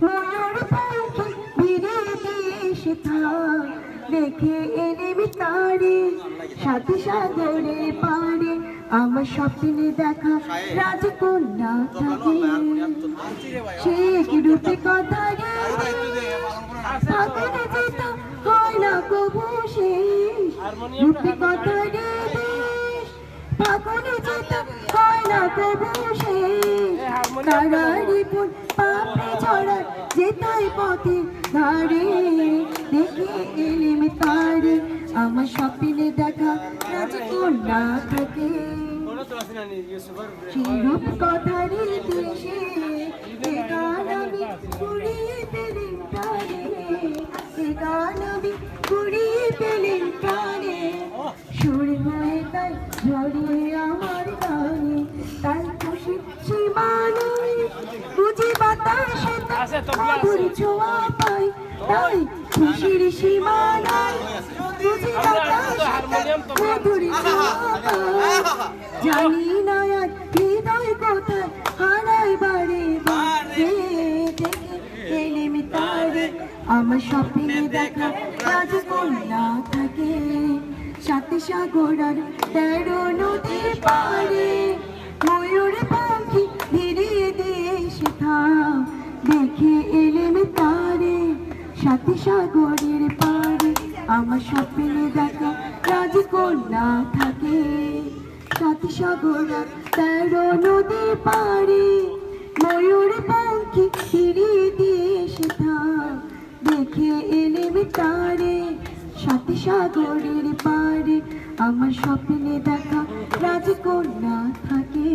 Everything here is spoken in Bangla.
ময়ূর পাখি ভিড়ে দেশে থাক দেখে এলেম তারে সাথে সাগরের পারে আমার স্বপ্নে দেখা রাজকন্যা থাকে সে কি রূপে কথা রে ফাগুনে যেত হয় না কবু শেষ রূপে কথা রে ফাগুনে যেত হয় না কবু শেষ কারারি ফুল পাপড়ি ঝরা যেতাই পথে ধারে দেখে এলেম তারে আমার স্বপ্নে দেখা রাজকন্যা থাকে রূপ কথারে দেশে গান আমি কুড়িয়ে পেলেন প্রাণে গান আমি কুড়িয়ে পেলেন প্রাণে সুর হয়ে তাই ঝরিয়ে আমার গানে তাই খুশি সীমানে বুঝি বাতাসে মধুর ছোঁয়া পাই তাই খুশির সীমানায় বুঝি বাতাসে মধুর ছোঁয়া পাই জানি না আর হৃদয় কোথায় হারাই বারে বারে দেখে এলেম তারে আমার স্বপ্নে দেখা রাজকন্যা থাকে সাথে সাগর আর 13 নদীর পারে ময়ূর পাখি ভিড়িয়ে দেশে থাক দেখে এলেম তারে সাথে সাগরের পারে আমার স্বপ্নে দেখা রাজকন্যা থাকে সাথে সাগর আর 13 নদীর পারে ময়ূর পাখি ভিড়িয়ে দেশে থাক দেখে এলেম তারে সাথে সাগরের পারে আমার স্বপ্নে দেখা রাজকন্যা থাকে।